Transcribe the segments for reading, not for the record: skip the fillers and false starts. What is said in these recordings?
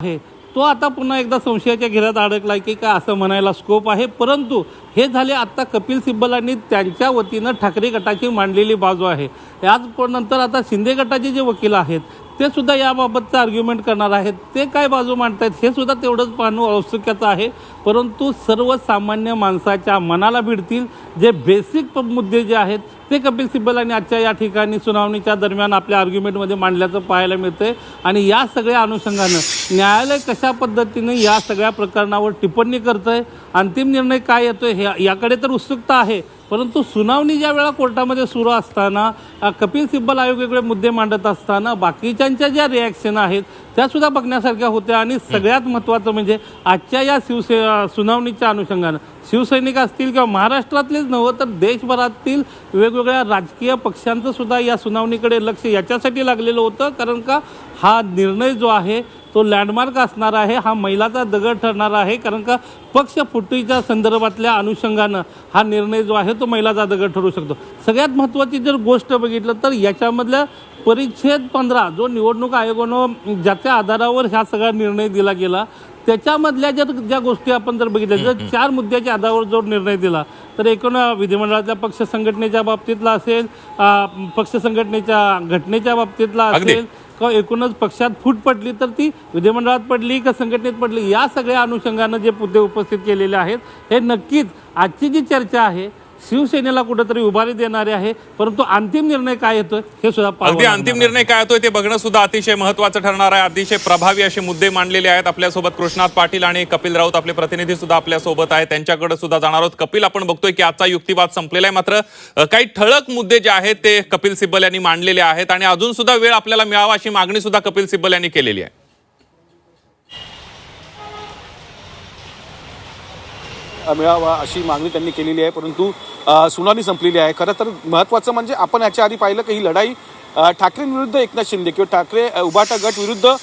आहे तो आता पुन्हा एकदा संशयाच्या घेऱ्यात अडकलाय की काय असं म्हणायला स्कोप आहे। परंतु हे झाले आता कपिल सिब्बलांनी त्यांच्या वतीनं ठाकरे गटाची मांडलेली बाजू आहे। याच नंतर आता शिंदे गटाचे जे वकील आहेत ते सुद्धा याबाबतचा आर्ग्युमेंट करणार आहेत। ते काय बाजू मांडतायत हे सुद्धा तेवढंच पाहणं औत्सुक्याचं आहे। परंतु सर्वसामान्य माणसाच्या मनाला भिडतील जे बेसिक मुद्दे जे आहेत ते कपिल सिब्बलांनी आजच्या या ठिकाणी सुनावणीच्या दरम्यान आपल्या आर्ग्युमेंटमध्ये मांडल्याचं पाहायला मिळतंय। आणि या सगळ्या अनुषंगानं न्यायालय कशा पद्धतीने या सगळ्या प्रकरणावर टिप्पणी करतंय, अंतिम निर्णय काय येतोय हे याकडे तर उत्सुकता आहे। परंतु सुनावणी ज्या वेळा कोर्टामध्ये सुरू असताना कपिल सिब्बल आयोग वेगळे मुद्दे मांडत असताना बाकीच्यांच्या ज्या रिॲक्शन आहेत त्यासुद्धा बघण्यासारख्या होत्या। आणि सगळ्यात महत्त्वाचं म्हणजे आजच्या या सुनावणीच्या अनुषंगानं शिवसैनिक असतील किंवा महाराष्ट्रातलेच नव्हे तर देशभरातील वेगवेगळ्या राजकीय पक्षांचं सुद्धा या सुनावणीकडे लक्ष याच्यासाठी लागलेलं होतं, कारण का हा निर्णय जो आहे तो लँडमार्क असणार आहे, हा मैलाचा दगड ठरणार आहे। कारण का पक्ष फुटीच्या संदर्भातल्या अनुषंगानं हा निर्णय जो आहे तो मैलाचा दगड ठरू शकतो। सगळ्यात महत्त्वाची जर गोष्ट बघितलं तर याच्यामधल्या परिच्छेद 15 जो निवडणूक आयोगानं ज्याच्या आधारावर हा सगळा निर्णय दिला गेला त्याच्यामधल्या ज्या गोष्टी आपण जर बघितल्या जर 4 मुद्द्याच्या आधारावर जो निर्णय दिला तर एकूण विधिमंडळातल्या पक्ष संघटनेच्या बाबतीतला असेल, पक्ष संघटनेच्या घटनेच्या बाबतीतला असेल किंवा एकूणच पक्षात फूट पडली तर ती विधिमंडळात पडली का संघटनेत पडली, या सगळ्या अनुषंगानं जे मुद्दे उपस्थित केलेले आहेत हे नक्कीच आजची जी चर्चा आहे शिवसेनेला कुठेतरी उभारी देणारे आहे। परंतु अंतिम निर्णय काय येतोय हे सुद्धा अगदी अंतिम निर्णय काय येतोय ते बघणं सुद्धा अतिशय महत्त्वाचं ठरणार आहे। अतिशय प्रभावी असे मुद्दे मांडलेले आहेत। आपल्यासोबत कृष्णात पाटील आणि कपिल राऊत आपले प्रतिनिधी सुद्धा आपल्यासोबत आहेत, त्यांच्याकडे सुद्धा जाणार आहोत। कपिल, आपण बघतोय की आजचा युक्तिवाद संपलेला आहे, मात्र काही ठळक मुद्दे जे आहेत ते कपिल सिब्बल यांनी मांडलेले आहेत आणि अजून सुद्धा वेळ आपल्याला मिळावा अशी मागणी सुद्धा कपिल सिब्बल यांनी केलेली आहे। मिळावा अशी मागणी त्यांनी केलेली आहे, परंतु सुनावणी संपलेली आहे। खरं तर महत्त्वाचं म्हणजे आपण याच्या आधी पाहिलं की ही लढाई ठाकरे विरुद्ध एकनाथ शिंदे किंवा ठाकरे उभाटा गट विरुद्ध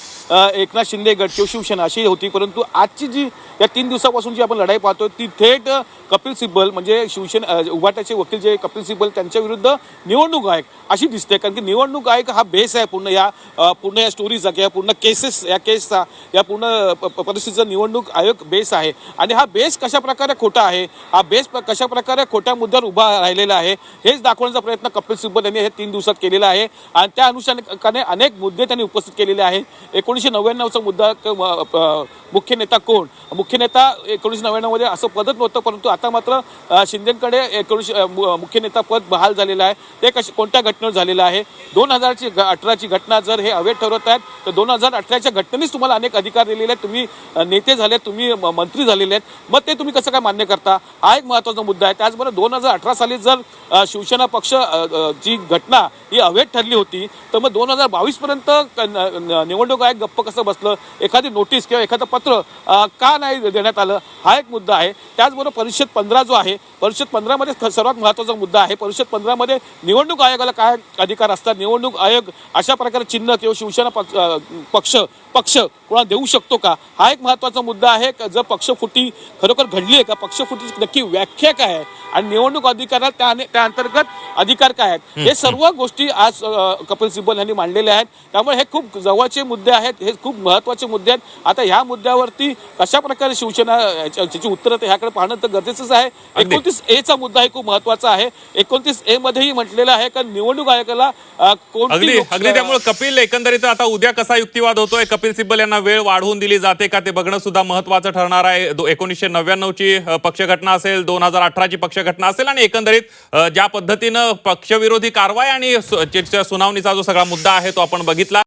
एकनाथ शिंदे गट किंवा शिवसेना अशी होती। परंतु आजची जी या 3 दिवसापासून जी आपण लढाई पाहतो ती थेट कपिल सिब्बल म्हणजे शिवसेना उभाटाचे वकील जे कपिल सिब्बल त्यांच्या विरुद्ध निवडणूक आयोग अशी दिसते। कारण की निवडणूक आयोग हा बेस आहे पूर्ण या स्टोरीचा किंवा पूर्ण केसचा या पूर्ण परिस्थितीचा निवडणूक आयोग बेस आहे। आणि हा बेस कशा प्रकारे खोटा आहे, हा बेस कशा प्रकारे खोट्या मुद्द्यावर उभा राहिलेला आहे हेच दाखवण्याचा प्रयत्न कपिल सिब्बल यांनी हे 3 दिवसात केलेला आहे। आणि त्या अनुषंगाने अनेक मुद्दे त्यांनी उपस्थित केलेले आहे। 1999चा मुद्दा मुख्य नेता कोण, मुख्य नेता 1999 मध्ये असं पदच नव्हतं, परंतु आता मात्र शिंदेकडे मुख्य नेता पद बहाल झालेलं आहे। ते कोणत्या घटनेवर झालेलं आहे, 2018ची घटना जर हे अवैध ठरवत आहेत तर 2018च्या घटनेनेच तुम्हाला अनेक अधिकार दिलेले आहेत, तुम्ही नेते झाले, तुम्ही मंत्री झालेले आहेत, मग ते तुम्ही कसं काय मान्य करता, हा एक महत्त्वाचा मुद्दा आहे। त्याचबरोबर 2018 साली जर शिवसेना पक्ष जी घटना ही अवैध ठरली होती तर मग 2022 पर्यंत निवडणूक आयोग गप्प कसं बसलं, एखादी नोटीस किंवा एखादं पत्र का नाही देण्यात आलं, हा एक मुद्दा आहे। त्याचबरोबर परिच्छेद 15 जो आहे, परिच्छेद 15 मध्ये सर्वात महत्त्वाचा मुद्दा आहे। परिच्छेद 15 मध्ये निवडणूक आयोगाला काय अधिकार असतात, निवडणूक आयोग अशा प्रकारे चिन्ह किंवा शिवसेना पक्ष कोणाला देऊ शकतो का, हा एक महत्त्वाचा मुद्दा आहे। जर पक्षफुटी खरोखर घडली आहे का, पक्षफुटीची नक्की व्याख्या काय आहे आणि निवडणूक अधिकारात त्या अंतर्गत अधिकार काय आहेत, हे सर्व गोष्टी आज कपिल सिब्बल यांनी मांडलेल्या आहेत। त्यामुळे हे खूप जवळचे मुद्दे आहेत, हे खूप महत्त्वाचे मुद्दे आहेत। आता ह्या मुद्द्यावरती कशा प्रकारे शिवसेना याची उत्तरं ह्याकडे पाहणं तर गरजेचंच आहे। 29A चा मुद्दा हे खूप महत्त्वाचा आहे। 29A मध्येही म्हटलेलं आहे की निवडणूक आयोगाला अगदी त्यामुळे कपिल, एकंदरीत आता उद्या कसा युक्तिवाद होतोय, कपिल सिब्बल यांना वेळ वाढवून दिली जाते का ते बघणं सुद्धा महत्त्वाचं ठरणार आहे। 1999ची पक्षघटना असेल, 2018ची पक्षघटना असेल आणि एकंदरीत ज्या पद्धतीनं पक्षविरोधी कारवाई आणि सुनावणीचा जो सगळा मुद्दा आहे तो आपण बघितला।